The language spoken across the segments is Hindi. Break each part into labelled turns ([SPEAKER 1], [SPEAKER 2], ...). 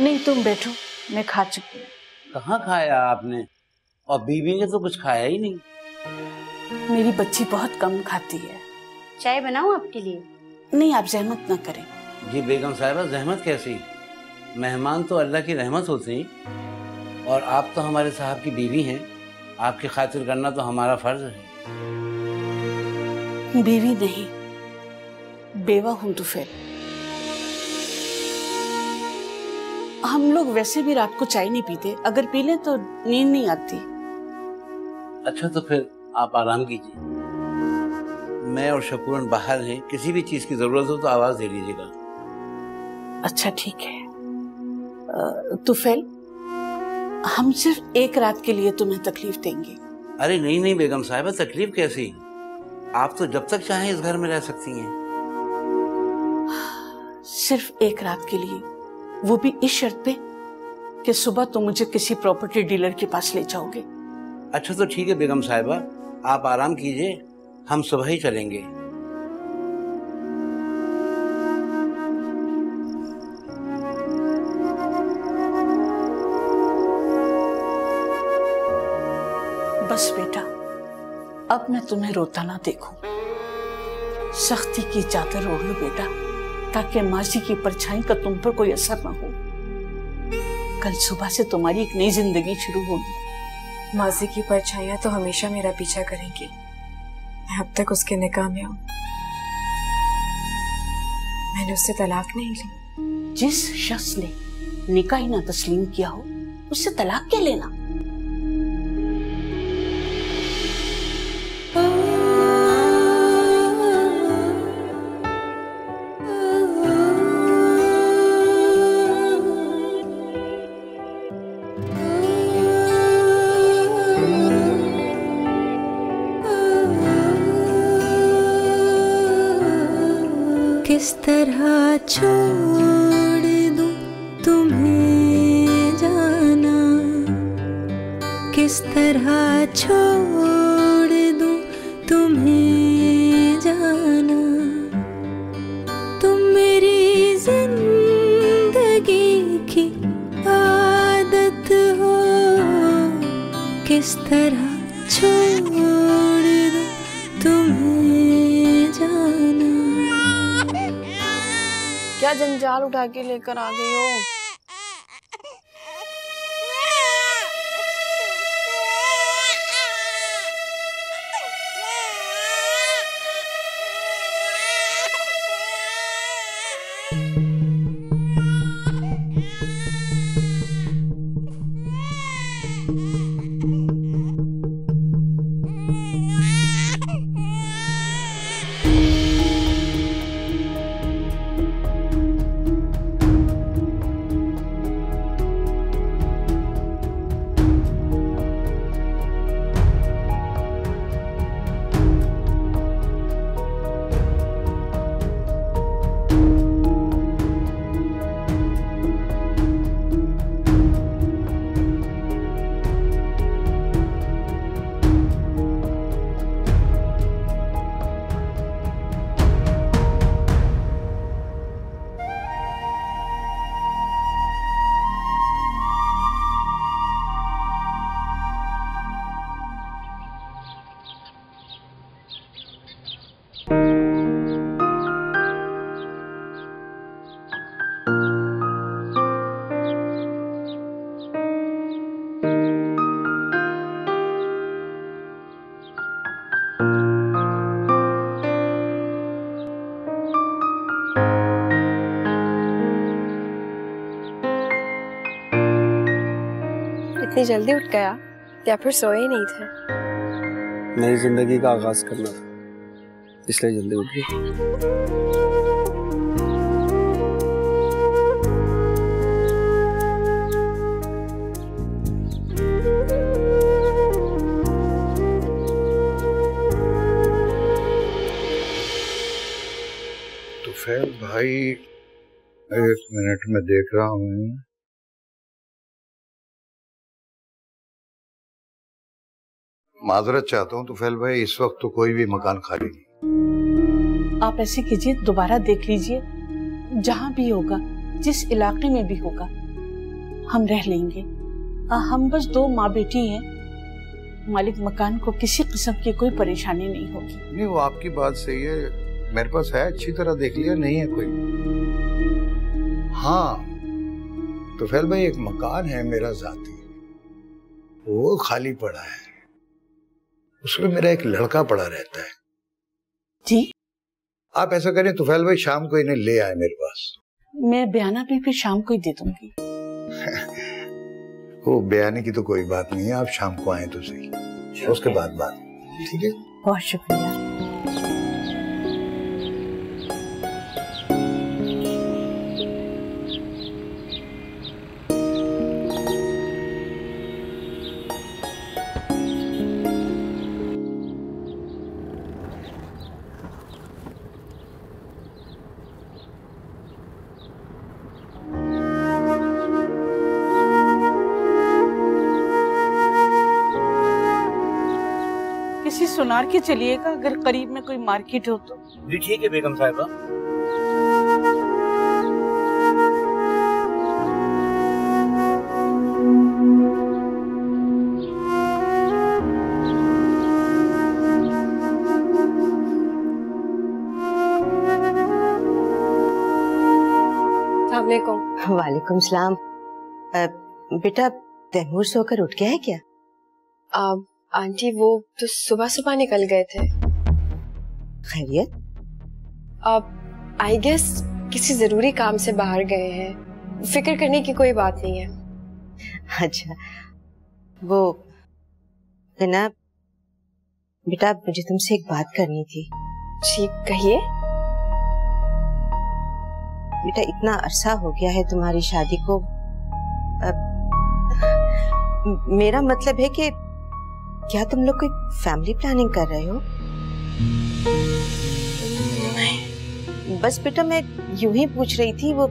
[SPEAKER 1] नहीं तुम बैठो, मैं खा चुकी हूँ।
[SPEAKER 2] कहाँ खाया आपने? और बीवी ने तो कुछ खाया ही नहीं।
[SPEAKER 1] मेरी बच्ची बहुत कम खाती है।
[SPEAKER 3] चाय बनाऊं आपके लिए?
[SPEAKER 1] नहीं, आप जहमत ना करें।
[SPEAKER 2] जी बेगम साहिबा, जहमत कैसी? मेहमान तो अल्लाह की रहमत होते हैं और आप तो हमारे साहब की बीवी हैं। आपकी खातिर करना तो हमारा फर्ज है।
[SPEAKER 1] बीवी नहीं, बेवा हूं तो फिर। हम लोग वैसे भी रात को चाय नहीं पीते, अगर पी लें तो नींद नहीं आती।
[SPEAKER 2] अच्छा तो फिर आप आराम कीजिए। मैं और शकूरन बाहर हैं, किसी भी चीज की जरूरत हो तो आवाज दे लीजिएगा।
[SPEAKER 1] अच्छा ठीक है। तुफैल, हम सिर्फ एक रात के लिए तुम्हें तकलीफ देंगे।
[SPEAKER 2] अरे नहीं नहीं बेगम साहिबा, तकलीफ कैसी? आप तो जब तक चाहें इस घर में रह सकती हैं।
[SPEAKER 1] सिर्फ एक रात के लिए, वो भी इस शर्त पे कि सुबह तुम मुझे किसी प्रॉपर्टी डीलर के पास ले जाओगे।
[SPEAKER 2] अच्छा तो ठीक है बेगम साहिबा, आप आराम कीजिए, हम सुबह ही चलेंगे।
[SPEAKER 1] बस बेटा, अब मैं तुम्हें रोता ना देखूं। सख्ती की चादर ओढ़ लो बेटा, ताकि माजी की परछाई का तुम पर कोई असर ना हो। कल सुबह से तुम्हारी एक नई जिंदगी शुरू होगी।
[SPEAKER 4] माजी की परछाइयां तो हमेशा मेरा पीछा करेंगी। मैं अब तक उसके निकाह में हूं। मैंने उससे तलाक नहीं ली।
[SPEAKER 1] जिस शख्स ने निकाह ही ना तस्लीम किया हो, उससे तलाक क्या लेना?
[SPEAKER 5] किस तरह छोड़ दूं तुम्हें जाना, किस तरह छोड़ दूं तुम्हें जाना, तुम मेरी जिंदगी की आदत हो। किस तरह छोड़ दूं तुम्हें जाना।
[SPEAKER 4] क्या जंजाल उठा के लेकर आ गई हो? इतनी जल्दी उठ गया या फिर सोए ही नहीं थे?
[SPEAKER 6] नई जिंदगी का आगाज करना था, इसलिए जल्दी उठ गई।
[SPEAKER 7] तुफैल भाई, एक मिनट में देख रहा हूँ। माजरत चाहता हूँ तुफैल भाई, इस वक्त तो कोई भी मकान खाली नहीं।
[SPEAKER 1] आप ऐसे कीजिए, दोबारा देख लीजिए, जहां भी होगा, जिस इलाके में भी होगा, हम रह लेंगे। हम बस 2 माँ बेटी हैं। मालिक मकान को किसी किस्म की कोई परेशानी नहीं होगी।
[SPEAKER 7] नहीं, वो आपकी बात सही है, मेरे पास है, अच्छी तरह देख लिया, नहीं है कोई। हाँ तुफैल भाई, एक मकान है मेरा जाती, वो खाली पड़ा है, उसमें मेरा एक लड़का पड़ा रहता है।
[SPEAKER 1] जी,
[SPEAKER 7] आप ऐसा करें तुफैल भाई, शाम को इन्हें ले आए मेरे पास।
[SPEAKER 1] मैं बयाना भी फिर शाम को ही दे दूंगी।
[SPEAKER 7] वो बयाने की तो कोई बात नहीं है, आप शाम को आए तो सही, उसके बाद बात। ठीक है,
[SPEAKER 1] बहुत शुक्रिया। किसी सुनार के चलिएगा, अगर करीब में कोई मार्केट हो तो।
[SPEAKER 6] जी ठीक है बेगम साहिबा।
[SPEAKER 8] वालेकुम सलाम। बेटा तैमूर सोकर उठ गया है क्या?
[SPEAKER 4] आंटी वो तो सुबह सुबह निकल गए थे।
[SPEAKER 8] खैरियत?
[SPEAKER 4] आई गेस किसी जरूरी काम से बाहर गए हैं, फिक्र करने की कोई बात नहीं है।
[SPEAKER 8] अच्छा, वो ना बेटा मुझे तुमसे एक बात करनी थी।
[SPEAKER 4] जी कहिए।
[SPEAKER 8] बेटा इतना अरसा हो गया है तुम्हारी शादी को, मेरा मतलब है कि क्या तुम लोग कोई फैमिली प्लानिंग कर रहे हो? नहीं। बस बेटा मैं यूं ही पूछ रही थी, वो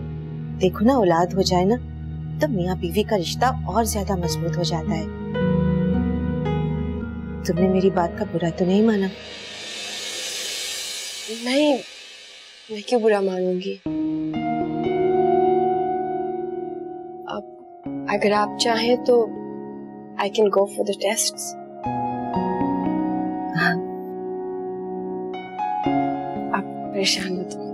[SPEAKER 8] देखो ना औलाद हो जाए ना तो मियाँ बीवी का रिश्ता और ज्यादा मजबूत हो जाता है। तुमने मेरी बात का बुरा तो नहीं माना?
[SPEAKER 4] नहीं, मैं क्यों बुरा मानूंगी। अब अगर आप चाहें तो I can go for the tests. आप परेशान मत हो।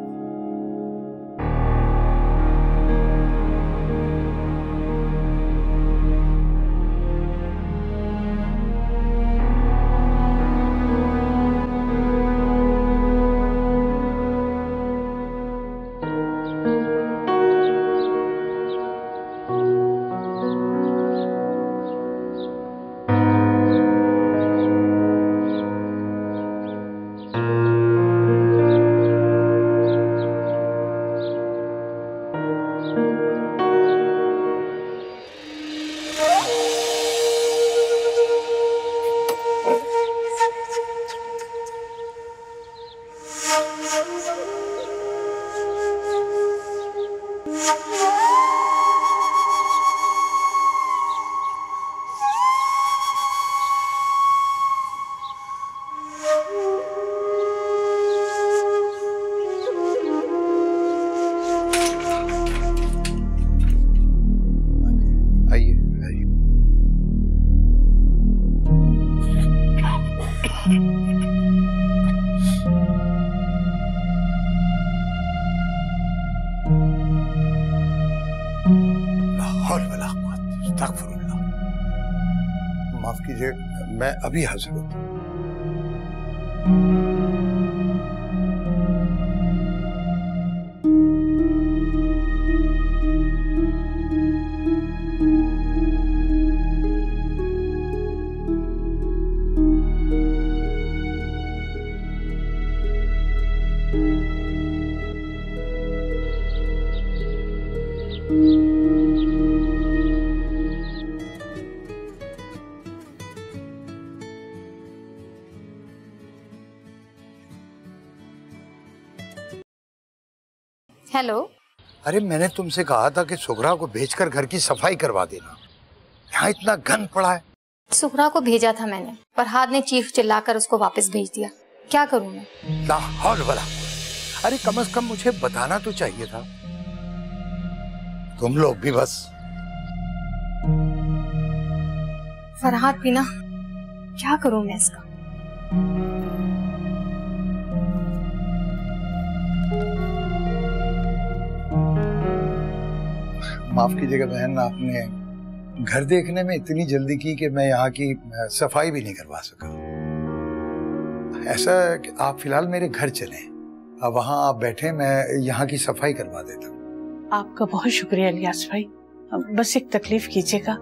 [SPEAKER 7] माफ कीजिए, मैं अभी हाजिर हूँ।
[SPEAKER 3] हेलो।
[SPEAKER 7] अरे मैंने तुमसे कहा था कि सुगरा को भेजकर घर की सफाई करवा देना, यहाँ इतना गंद पड़ा है।
[SPEAKER 3] सुगरा को भेजा था मैंने, पर हाथ ने चीख चिल्लाकर उसको वापस भेज दिया। क्या करूं मैं?
[SPEAKER 7] ला हौल वला। अरे कम से कम मुझे बताना तो चाहिए था। तुम लोग भी बस
[SPEAKER 3] फरहाद भी ना, क्या करूं मैं इसका।
[SPEAKER 7] माफ कीजिएगा बहन, आपने घर देखने में इतनी जल्दी की कि मैं यहाँ की सफाई भी नहीं करवा सका। ऐसा कि आप फिलहाल मेरे घर चलें, वहाँ आप बैठे, मैं यहाँ की सफाई करवा देता हूँ।
[SPEAKER 1] आपका बहुत शुक्रिया इलियास भाई। बस एक तकलीफ कीजिएगा,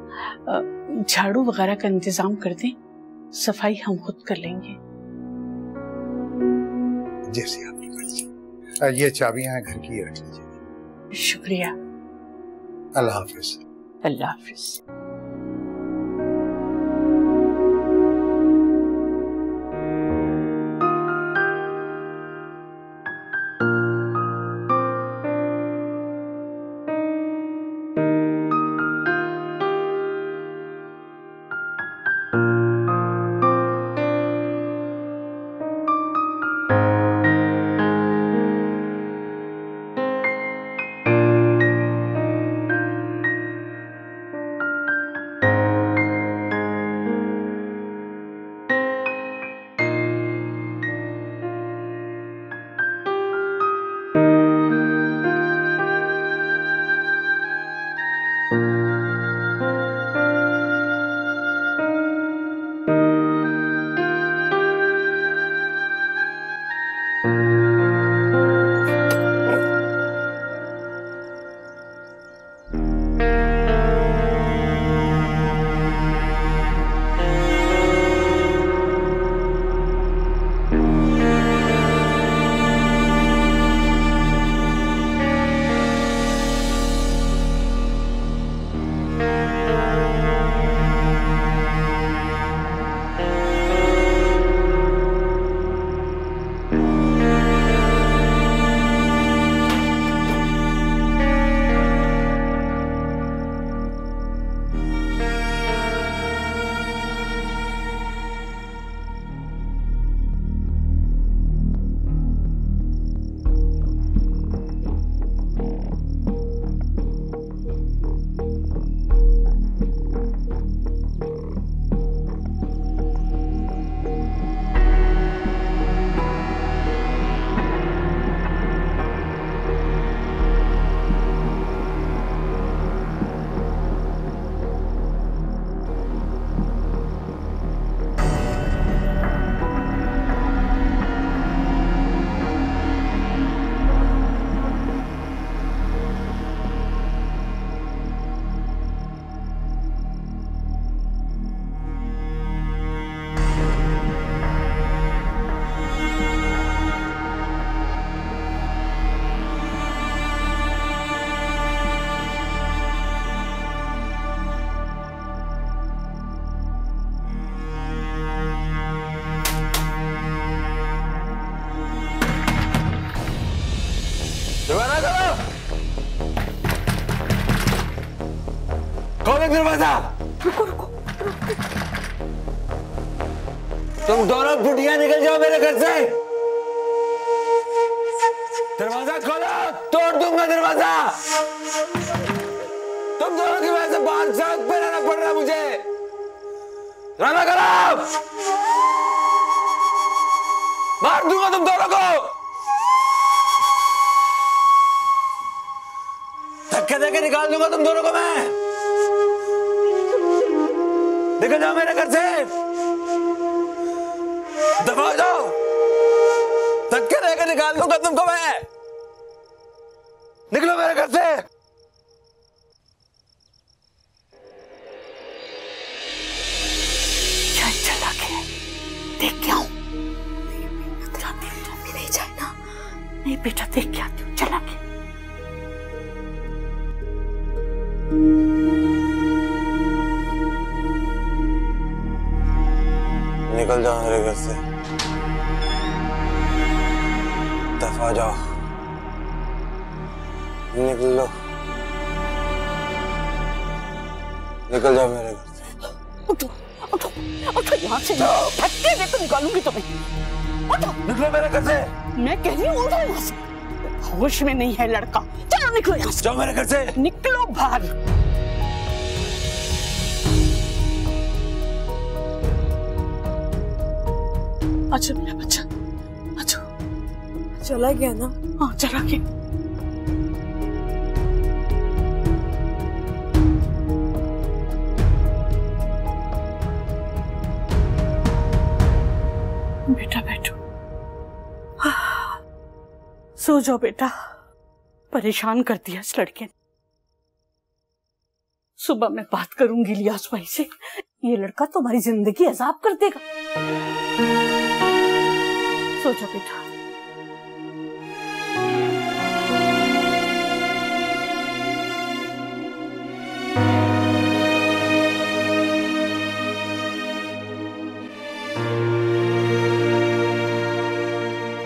[SPEAKER 1] झाड़ू वगैरह का इंतजाम कर दें, सफाई हम खुद कर लेंगे।
[SPEAKER 7] जैसे आपकी मर्जी। ये चाबियां हैं घर की, ये रख लीजिए।
[SPEAKER 1] शुक्रिया।
[SPEAKER 7] अल्लाह हाफिज।
[SPEAKER 1] अल्लाह हाफिज।
[SPEAKER 9] दरवाजा।
[SPEAKER 1] रुको रुको।
[SPEAKER 9] तुम दोनों बुढ़िया निकल जाओ मेरे घर से। दरवाजा खोलो, तोड़ दूंगा दरवाजा। तुम दोनों की वजह से बाहर सड़क पे रहना पड़ रहा है मुझे। ड्रामा करो, मार दूंगा तुम दोनों को। धक्के देके निकाल दूंगा तुम दोनों को मैं। निकल जाओ मेरे घर से, दफा हो जाओ। धक्के देके निकाल दूंगा तुमको मैं। निकलो मेरे घर से।
[SPEAKER 1] चला के देख के आऊं।
[SPEAKER 4] नहीं जाए ना।
[SPEAKER 1] नहीं बेटा, देख के आती हूँ, चला के।
[SPEAKER 9] निकल जाओ मेरे घर से, दफा जाओ, निकलो, निकल जाओ मेरे घर से।
[SPEAKER 1] उठो उठो उठो, यहाँ से जाओ, धक्के देकर निकालूंगी तुम्हें। उठो,
[SPEAKER 9] निकलो मेरे घर से।
[SPEAKER 1] मैं कह रही हूँ उठो यहाँ से। होश में नहीं है लड़का, चलो निकलो यहाँ से।
[SPEAKER 9] जाओ मेरे घर से,
[SPEAKER 1] निकलो बाहर। अच्छा मेरा बच्चा, अच्छा।
[SPEAKER 4] चला गया ना?
[SPEAKER 1] हाँ चला गया। बेटा बैठो, सो जाओ बेटा। परेशान कर दिया इस लड़के ने। सुबह मैं बात करूंगी लियास भाई से। ये लड़का तुम्हारी जिंदगी अजाब कर देगा। सो जाओ बेटा।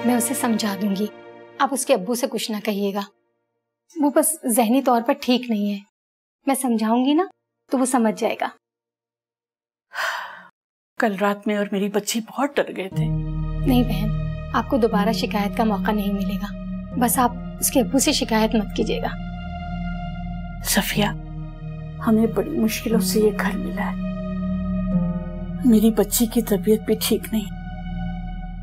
[SPEAKER 3] मैं उसे समझा दूंगी, आप उसके अब्बू से कुछ ना कहिएगा। वो बस जहनी तौर पर ठीक नहीं है। मैं समझाऊंगी ना तो वो समझ जाएगा।
[SPEAKER 1] कल रात में और मेरी बच्ची बहुत डर गए थे।
[SPEAKER 3] नहीं बहन, आपको दोबारा शिकायत का मौका नहीं मिलेगा। बस आप उसके अब्बू से शिकायत मत कीजिएगा।
[SPEAKER 1] सफिया, हमें बड़ी मुश्किलों से ये घर मिला है। मेरी बच्ची की तबीयत भी ठीक नहीं,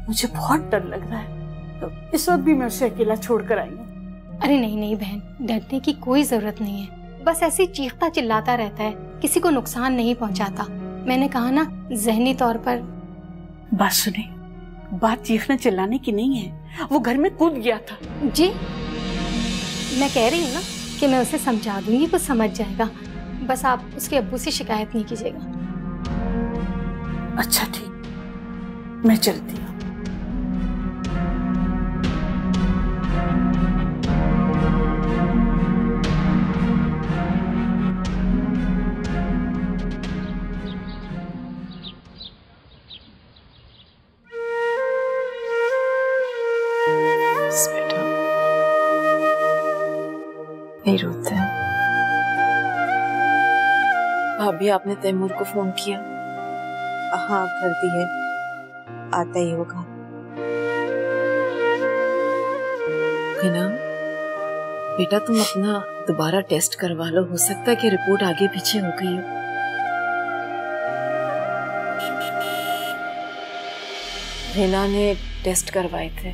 [SPEAKER 1] मुझे बहुत डर लग रहा है। तो इस वक्त भी मैं उसे अकेला छोड़कर आई हूँ।
[SPEAKER 3] अरे नहीं नहीं बहन, डरने की कोई जरूरत नहीं है। बस ऐसे चीखता चिल्लाता रहता है, किसी को नुकसान नहीं पहुंचाता। मैंने कहा ना, जहनी तौर पर।
[SPEAKER 1] बात सुने, बात चीखने चिल्लाने की नहीं है। वो घर में कूद गया था।
[SPEAKER 3] जी, मैं कह रही हूँ ना कि मैं उसे समझा दूंगी, वो समझ जाएगा। बस आप उसके अब्बू से शिकायत नहीं कीजिएगा।
[SPEAKER 1] अच्छा ठीक, मैं चलती हूँ।
[SPEAKER 4] बेटा नहीं रोते हैं। भाभी, आपने तैमूर को फोन किया?
[SPEAKER 8] हाँ कर दी है, आता ही होगा।
[SPEAKER 4] हिना बेटा, तुम अपना दोबारा टेस्ट करवा लो, हो सकता है कि रिपोर्ट आगे पीछे हो गई हो। हिना ने टेस्ट करवाए थे।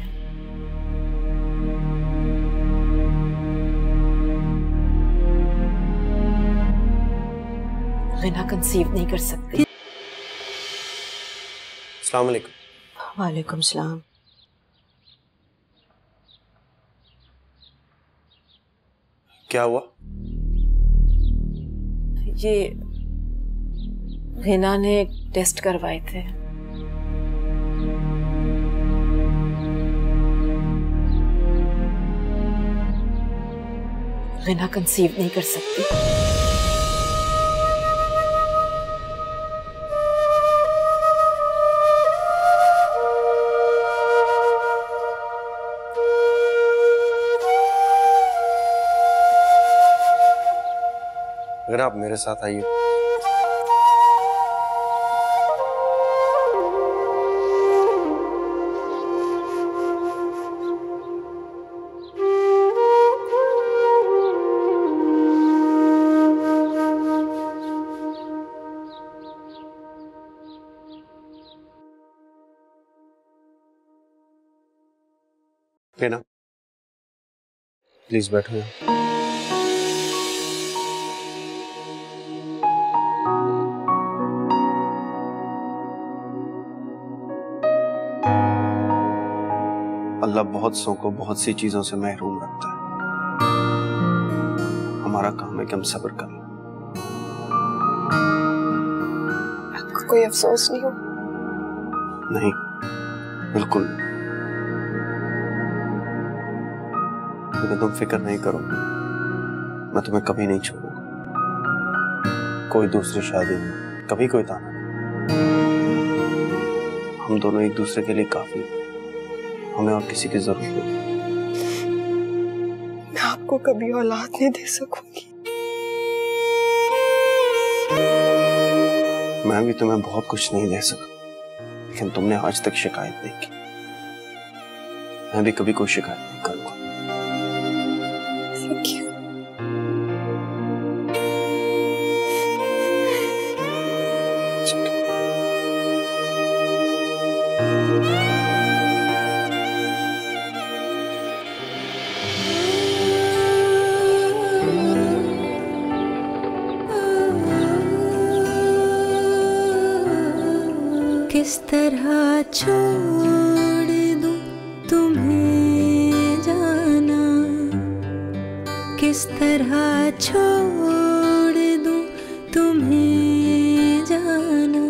[SPEAKER 4] हिना कंसीव नहीं कर सकती।
[SPEAKER 6] अस्सलाम वालेकुम।
[SPEAKER 8] वालेकुम सलाम।
[SPEAKER 6] क्या हुआ?
[SPEAKER 4] ये हिना ने टेस्ट करवाए थे। हिना कंसीव नहीं कर सकती।
[SPEAKER 6] अगर आप मेरे साथ आइए। लेना, प्लीज बैठो यहाँ। अल्लाह बहुत सौ को बहुत सी चीजों से महरूम रखता है। हमारा काम है कि हम सब्र कर लें।
[SPEAKER 4] आपको कोई अफसोस नहीं हो?
[SPEAKER 6] नहीं, बिल्कुल। लेकिन तुम फिक्र नहीं करो, मैं तुम्हें कभी नहीं छोड़ूंगा। कोई दूसरी शादी नहीं, कभी कोई ताना नहीं। हम दोनों एक दूसरे के लिए काफी हैं। हमें और किसी की जरूरत नहीं।
[SPEAKER 4] मैं आपको कभी औलाद नहीं दे सकूंगी।
[SPEAKER 6] मैं भी तुम्हें बहुत कुछ नहीं दे सका, लेकिन तुमने आज तक शिकायत नहीं की। मैं भी कभी कोई शिकायत नहीं करूंगा।
[SPEAKER 4] Thank you.
[SPEAKER 6] It's okay.
[SPEAKER 5] किस तरह छोड़ दूं तुम्हें जाना, किस तरह छोड़ दूं तुम्हें जाना,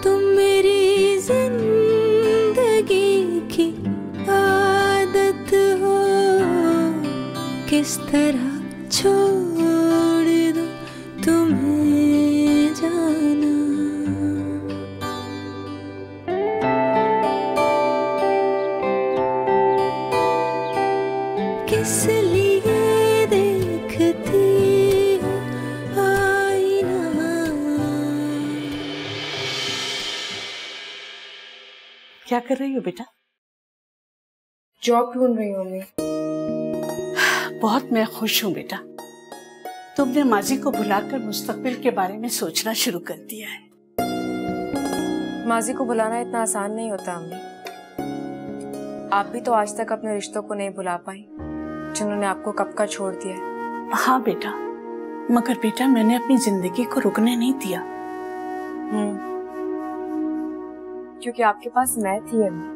[SPEAKER 5] तुम मेरी जिंदगी की आदत हो, किस तरह छोड़ दूं तुम्हें जाना। किस लिए देखती हो आईना।
[SPEAKER 1] क्या कर रही हो बेटा?
[SPEAKER 10] जॉब ढूंढ रही हूँ मम्मी।
[SPEAKER 1] बहुत मैं खुश हूँ बेटा, तुमने माजी को भुलाकर मुस्तकबिल के बारे में सोचना शुरू कर दिया है।
[SPEAKER 10] माजी को भुलाना इतना आसान नहीं होता अम्मी। आप भी तो आज तक अपने रिश्तों को नहीं भुला पाई जिन्होंने आपको कब का छोड़ दिया है।
[SPEAKER 1] हाँ बेटा, मगर बेटा मैंने अपनी जिंदगी को रुकने नहीं दिया।
[SPEAKER 10] क्योंकि आपके पास मैं थी अम्मी,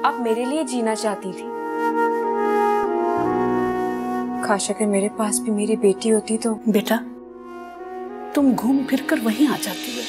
[SPEAKER 10] आप मेरे लिए जीना चाहती थी। काश अगर मेरे पास भी मेरी बेटी होती तो।
[SPEAKER 1] बेटा तुम घूम फिर कर वहीं आ जाती हो।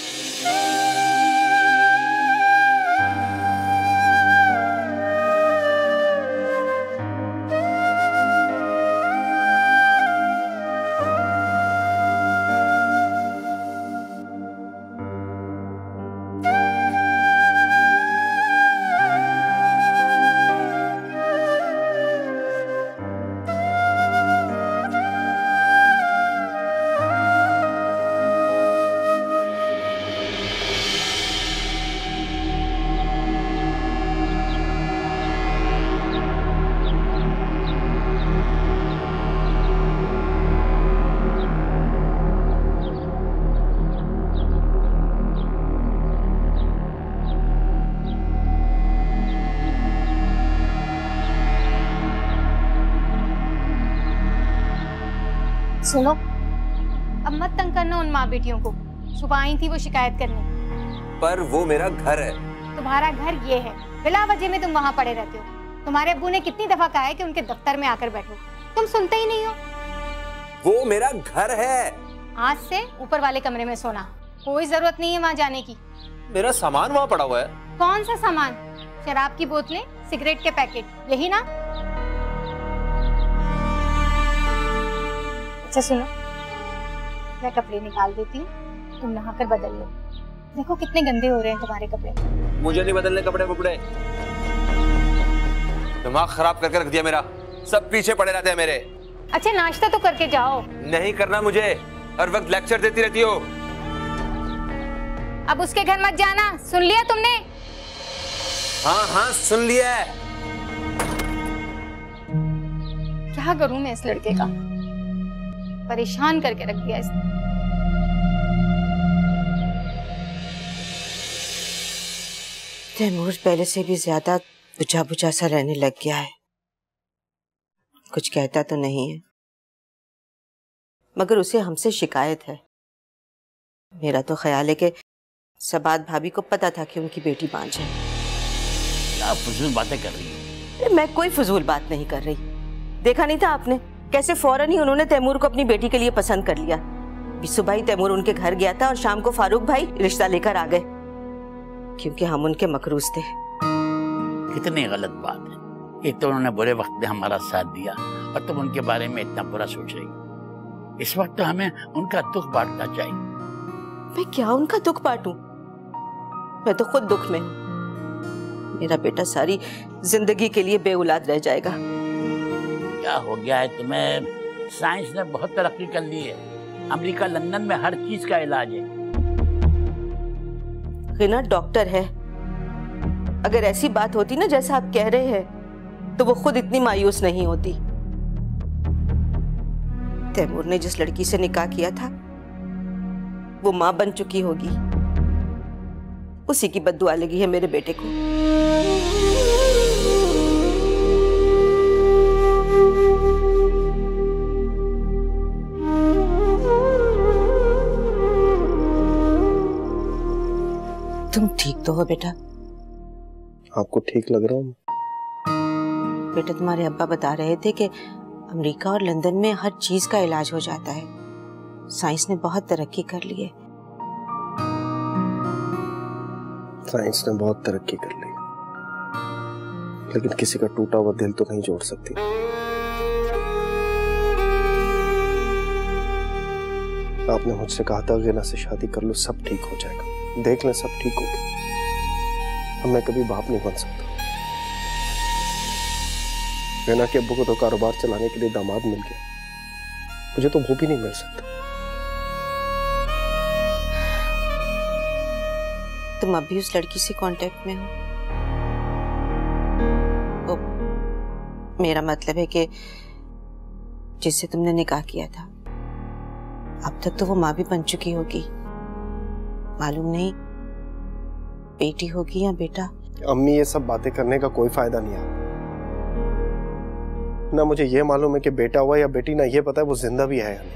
[SPEAKER 3] सुनो, अब मत तंग करना उन माँ बेटियों को। सुबह आई थी वो शिकायत करने।
[SPEAKER 9] पर वो मेरा घर है।
[SPEAKER 3] तुम्हारा घर ये है, बिला वजह में तुम वहाँ पड़े रहते हो। तुम्हारे अब्बू ने कितनी दफा कहा है कि उनके दफ्तर में आकर बैठो, तुम सुनते ही नहीं हो।
[SPEAKER 9] वो मेरा घर है।
[SPEAKER 3] आज से ऊपर वाले कमरे में सोना, कोई जरूरत नहीं है वहाँ जाने की।
[SPEAKER 9] मेरा सामान वहाँ पड़ा हुआ है।
[SPEAKER 3] कौन सा सामान? शराब की बोतलें, सिगरेट के पैकेट, यही ना? अच्छा सुनो, मैं कपड़े निकाल देती हूँ, तुम नहाकर बदल लो। देखो कितने गंदे हो रहे हैं तुम्हारे कपड़े।
[SPEAKER 9] मुझे नहीं बदलने कपड़े वपड़े। दिमाग खराब करके रख दिया मेरा, सब पीछे पड़े रहते हैं मेरे।
[SPEAKER 3] अच्छा नाश्ता तो करके जाओ।
[SPEAKER 9] नहीं करना मुझे, हर वक्त लेक्चर देती रहती हो।
[SPEAKER 3] अब उसके घर मत जाना, सुन लिया तुमने?
[SPEAKER 9] हाँ हाँ सुन लिया है।
[SPEAKER 3] क्या करूं मैं इस लड़के का, परेशान करके रख दिया इसने।
[SPEAKER 8] तैमूर पहले से भी ज्यादा बुझा बुझा सा रहने लग गया है। कुछ कहता तो नहीं है, मगर उसे हमसे शिकायत है। मेरा तो ख्याल है कि सबात भाभी को पता था कि उनकी बेटी बांझ है।
[SPEAKER 2] क्या फजूल बातें कर रही है?
[SPEAKER 8] मैं कोई फजूल बात नहीं कर रही। देखा नहीं था आपने कैसे फौरन ही उन्होंने तैमूर को अपनी बेटी के लिए पसंद कर लिया। सुबह ही तैमूर उनके घर गया था और शाम को फारूक भाई रिश्ता लेकर आ गए, क्योंकि हम उनके मकरूज थे।
[SPEAKER 2] कितनी गलत बात है। एक तो उन्होंने बुरे वक्त में हमारा साथ दिया और तुम उनके बारे में इतना बुरा सोच रही हो। इस वक्त तो हमें उनका दुख बांटना चाहिए।
[SPEAKER 8] मैं क्या उनका दुख बांटूं? मैं तो खुद दुख में हूं। मेरा बेटा सारी जिंदगी के लिए बेऔलाद रह जाएगा।
[SPEAKER 2] क्या हो गया है तुम्हें? साइंस ने बहुत तरक्की कर ली है। अमेरिका लंदन में हर चीज का इलाज है।
[SPEAKER 8] गिना डॉक्टर है। अगर ऐसी बात होती ना जैसा आप कह रहे हैं, तो वो खुद इतनी मायूस नहीं होती। तैमूर ने जिस लड़की से निकाह किया था वो मां बन चुकी होगी। उसी की बद्दुआ लगी है मेरे बेटे को। तुम ठीक तो हो बेटा?
[SPEAKER 6] आपको ठीक लग रहा हूँ?
[SPEAKER 8] बेटा तुम्हारे अब्बा बता रहे थे कि अमेरिका और लंदन में हर चीज का इलाज हो जाता है। साइंस ने बहुत तरक्की कर ली है।
[SPEAKER 6] साइंस ने बहुत तरक्की कर ली, लेकिन किसी का टूटा हुआ दिल तो नहीं जोड़ सकती। आपने मुझसे कहा था गिना से शादी कर लो, सब ठीक हो जाएगा। देख लें, सब ठीक हो गया। अब मैं कभी बाप नहीं बन सकता। गिना के अब्बू को तो कारोबार चलाने के लिए दामाद मिल गया, मुझे तो वो भी नहीं मिल सकता।
[SPEAKER 8] तुम अभी उस लड़की से कांटेक्ट में हो? मेरा मतलब है कि जिससे तुमने निकाह किया था, अब तक तो वो माँ भी बन चुकी होगी। मालूम नहीं बेटी होगी या बेटा।
[SPEAKER 6] अम्मी, ये सब बातें करने का कोई फायदा नहीं है। ना मुझे ये मालूम है कि बेटा हुआ या बेटी, ना ये पता है वो जिंदा भी है या नहीं।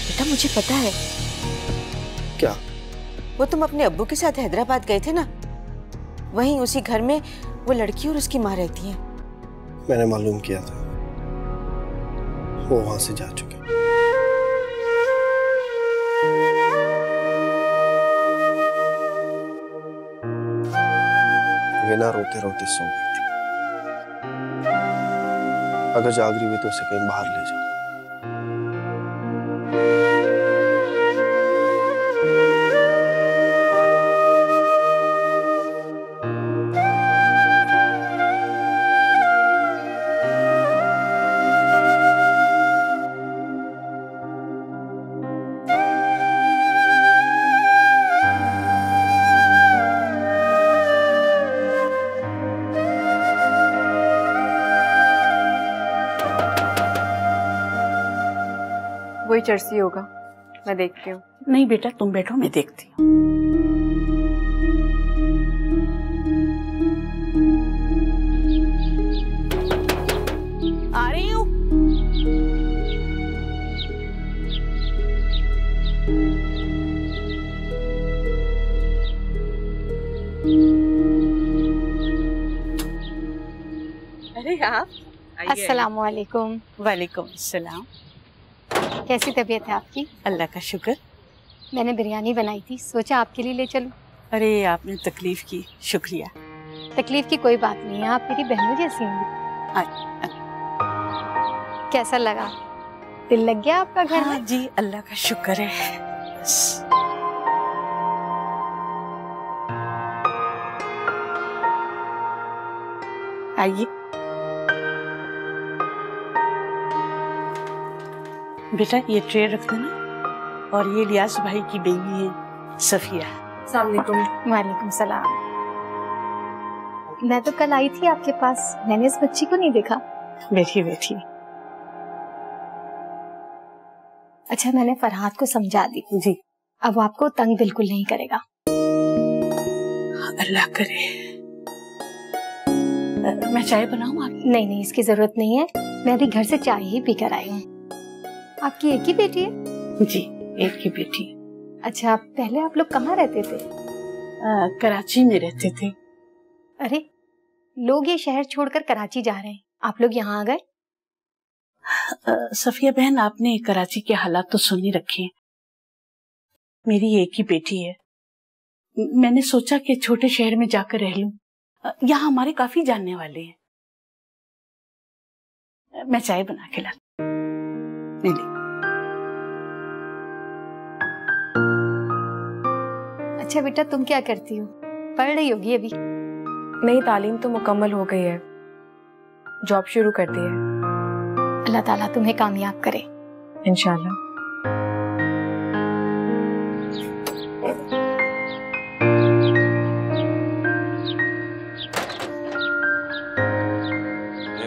[SPEAKER 8] बेटा मुझे पता है।
[SPEAKER 6] क्या?
[SPEAKER 8] वो तुम अपने अब्बू के साथ हैदराबाद गए थे ना, वहीं उसी घर में वो लड़की और उसकी माँ रहती है।
[SPEAKER 6] मैंने मालूम किया था, वो वहां से जा चुके। गिना रोते रोते सो गई थी। अगर जाग रही हुई तो उसे कहीं बाहर ले जाओ।
[SPEAKER 10] वही चर्सी होगा, मैं देखती हूँ।
[SPEAKER 1] नहीं बेटा, तुम बैठो, मैं देखती हूँ। आ रही हूँ। अरे आप।
[SPEAKER 3] अस्सलाम वालेकुम।
[SPEAKER 1] वालेकुम अस्सलाम।
[SPEAKER 3] कैसी तबीयत है आपकी?
[SPEAKER 1] अल्लाह का शुक्र।
[SPEAKER 3] मैंने बिरयानी बनाई थी, सोचा आपके लिए ले चलूं।
[SPEAKER 1] अरे आपने तकलीफ की, शुक्रिया।
[SPEAKER 3] तकलीफ की कोई बात नहीं है, आप मेरी बहनों जैसी हैं। कैसा लगा? दिल लग गया आपका घर में?
[SPEAKER 1] जी अल्लाह का शुक्र है। बस। आइए बेटा, ये ट्रे रख देना। और ये लियास भाई की बेबी है सफिया।
[SPEAKER 10] अस्सलाम वालेकुम।
[SPEAKER 3] वालेकुम सलाम। मैं तो कल आई थी आपके पास, मैंने इस बच्ची को नहीं देखा।
[SPEAKER 1] बैठिए बैठिए।
[SPEAKER 3] अच्छा, मैंने फरहाद को समझा दी
[SPEAKER 1] जी,
[SPEAKER 3] अब वो आपको तंग बिल्कुल नहीं करेगा।
[SPEAKER 1] अल्लाह करे। मैं चाय बनाऊं आप?
[SPEAKER 3] नहीं नहीं, इसकी जरूरत नहीं है, मैं अभी घर से चाय ही पी कर आई हूँ। आपकी एक ही बेटी है?
[SPEAKER 1] जी, एक ही बेटी।
[SPEAKER 3] अच्छा, पहले आप लोग कहाँ रहते थे?
[SPEAKER 1] कराची में रहते थे।
[SPEAKER 3] अरे, लोग ये शहर छोड़कर कराची जा रहे हैं, आप लोग यहाँ आ गए?
[SPEAKER 1] सफिया बहन, आपने कराची के हालात तो सुन ही रखे हैं। मेरी एक ही बेटी है, मैंने सोचा कि छोटे शहर में जाकर रह लूं। यहाँ हमारे काफी जानने वाले हैं। मैं चाय बना के ला। नहीं।
[SPEAKER 3] अच्छा बेटा, तुम क्या करती हो? पढ़ रही होगी अभी?
[SPEAKER 10] नहीं, तालीम तो मुकम्मल हो गई है, जॉब शुरू कर दी है।
[SPEAKER 3] अल्लाह ताला तुम्हें कामयाब करे
[SPEAKER 10] इंशाल्लाह।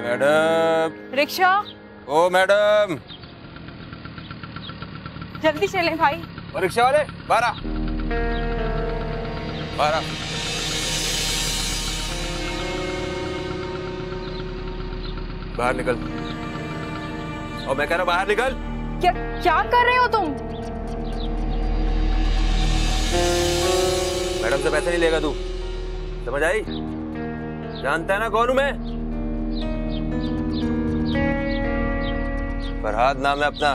[SPEAKER 9] Madam,
[SPEAKER 10] rickshaw.
[SPEAKER 9] ओ मैडम,
[SPEAKER 10] जल्दी चलें भाई।
[SPEAKER 9] रिक्शा वाले बाहर आ, बाहर आ। बाहर निकल। और मैं कह रहा बाहर निकल।
[SPEAKER 10] क्या कर रहे हो तुम?
[SPEAKER 9] मैडम से पैसे नहीं लेगा तू, समझ आई? जानता है ना कौन हूं मैं? फरहाद नाम है अपना।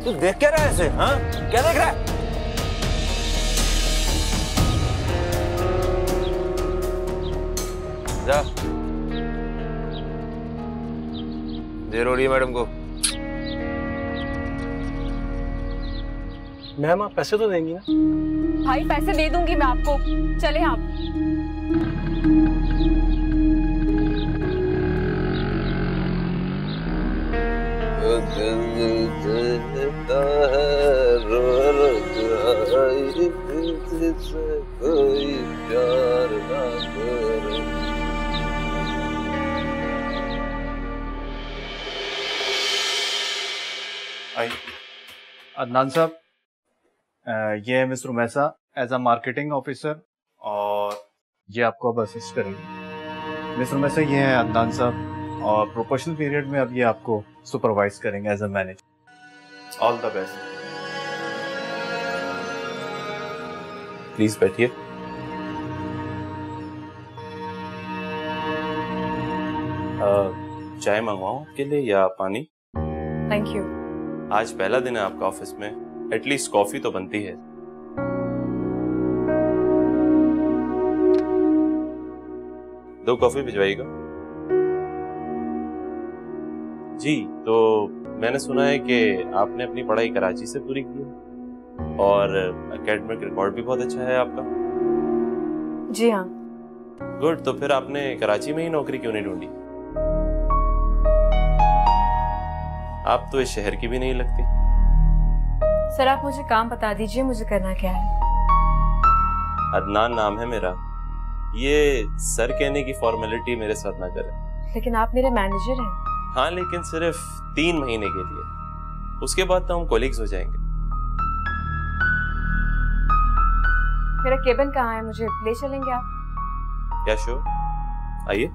[SPEAKER 9] तू देख क्या रहा है ऐसे? हाँ, क्या देख रहा है? जा, देर हो रही है मैडम को।
[SPEAKER 6] मैम आप पैसे तो देंगी ना?
[SPEAKER 10] भाई पैसे दे दूंगी मैं आपको, चले आप।
[SPEAKER 9] कोई प्यार ना करे।
[SPEAKER 11] अदनान साहब, ये है mister Maisa as a marketing officer, और ये आपको अब असिस्ट करेंगे। मिस्टर मैसा, ये है अदनान साहब, और प्रोफेशनल पीरियड में अब ये आपको सुपरवाइज करेंगे as a manager. All the best.
[SPEAKER 12] Please बैठिए। चाय मंगवाऊं आपके लिए या पानी?
[SPEAKER 10] Thank you.
[SPEAKER 12] आज पहला दिन है आपका ऑफिस में, एटलीस्ट कॉफी तो बनती है। दो कॉफी भिजवाइएगा। जी, तो मैंने सुना है कि आपने अपनी पढ़ाई कराची से पूरी की है और एकेडमिक रिकॉर्ड भी बहुत अच्छा है आपका।
[SPEAKER 10] जी हाँ।
[SPEAKER 12] गुड, तो फिर आपने कराची में ही नौकरी क्यों नहीं ढूंढी? आप तो इस शहर की भी नहीं लगती।
[SPEAKER 10] सर आप मुझे काम बता दीजिए, मुझे करना क्या है?
[SPEAKER 12] अदनान नाम है मेरा। ये सर कहने की फॉर्मेलिटी मेरे साथ ना करें।
[SPEAKER 10] लेकिन आप मेरे मैनेजर हैं।
[SPEAKER 12] हाँ, लेकिन सिर्फ 3 महीने के लिए, उसके बाद तो हम कोलीग्स हो जाएंगे।
[SPEAKER 10] मेरा केबिन कहाँ है, मुझे ले चलेंगे आप?
[SPEAKER 12] क्या शो? आइए।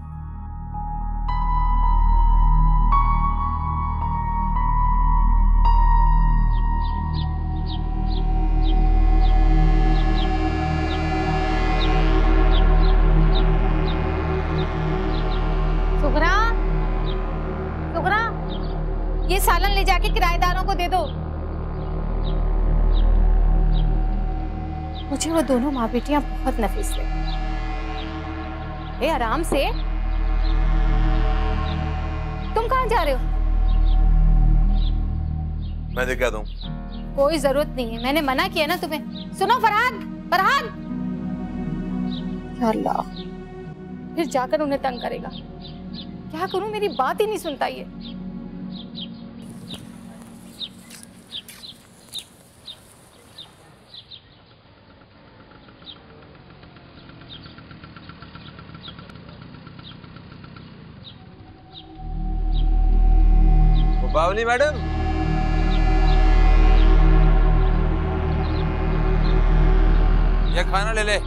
[SPEAKER 3] ये सालन ले जाके किराएदारों को दे दो। मुझे वो दोनों माँ बेटियां बहुत नफीस लगी। आराम से। तुम कहाँ जा रहे हो?
[SPEAKER 9] मैं दिखा दूं।
[SPEAKER 3] कोई जरूरत नहीं है, मैंने मना किया ना तुम्हें। सुनो फरहाद, फरहाद। या अल्लाह, फिर जाकर उन्हें तंग करेगा। क्या करूं, मेरी बात ही नहीं सुनता ये।
[SPEAKER 9] बावली मैडम, ये खाना ले ले,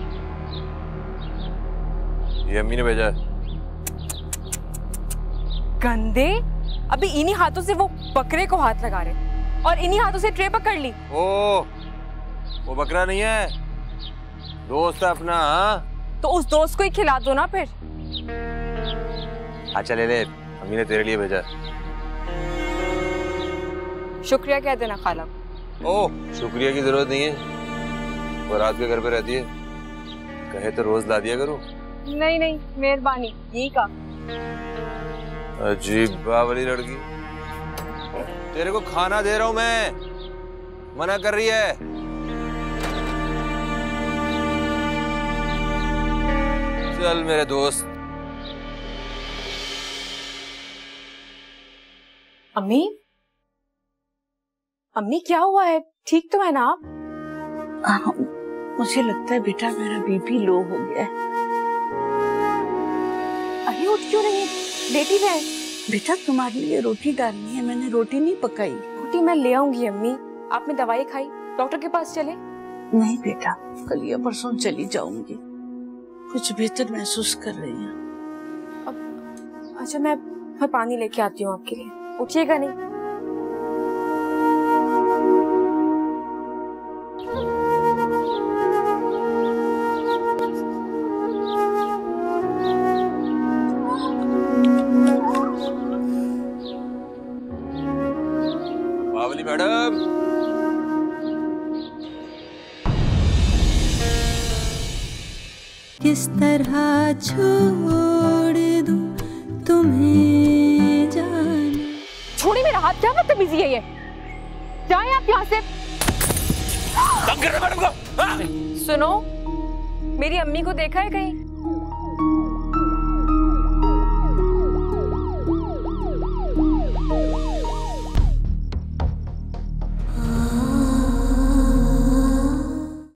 [SPEAKER 9] ये अम्मी ने भेजा है।
[SPEAKER 10] गंदे, अभी इन्हीं हाथों से वो बकरे को हाथ लगा रहे और इन्हीं हाथों से ट्रे पकड़ ली।
[SPEAKER 9] ओ, वो बकरा नहीं है, दोस्त है अपना। हाँ,
[SPEAKER 10] तो उस दोस्त को ही खिला दो ना फिर।
[SPEAKER 9] अच्छा ले ले, अम्मी ने तेरे लिए भेजा।
[SPEAKER 10] शुक्रिया कह देना खाला को।
[SPEAKER 9] ओह, शुक्रिया की जरूरत नहीं है, वो रात के घर पे रहती है, कहे तो रोज ला दिया करूं।
[SPEAKER 10] नहीं नहीं, मेहरबानी, यही का।
[SPEAKER 9] अजीब बावली लड़की, तेरे को खाना दे रहा हूं मैं, मना कर रही है। चल मेरे दोस्त।
[SPEAKER 10] अम्मी, अम्मी क्या हुआ है? ठीक तो है ना आप?
[SPEAKER 1] मुझे लगता है बेटा मेरा बीपी लो हो गया है।
[SPEAKER 10] अरे उठ क्यों नहीं है? लेटी है।
[SPEAKER 1] बेटा तुम्हारे लिए रोटी डालनी है, मैंने रोटी नहीं पकाई।
[SPEAKER 10] रोटी मैं ले आऊंगी अम्मी। आपने दवाई खाई? डॉक्टर के पास चले?
[SPEAKER 1] नहीं बेटा, कल या परसों चली जाऊंगी, कुछ बेहतर महसूस कर रही हूँ।
[SPEAKER 10] अच्छा मैं पानी लेके आती हूँ आपके लिए, उठिएगा नहीं।
[SPEAKER 9] बावली मैडम।
[SPEAKER 5] किस तरह छोड़ दूं तुम्हें जान।
[SPEAKER 13] छोड़ी मेरा हाथ, क्या बदतमीजी है ये? जाएं आप यहाँ से।
[SPEAKER 9] मैडम को।
[SPEAKER 10] सुनो, मेरी अम्मी को देखा है कहीं?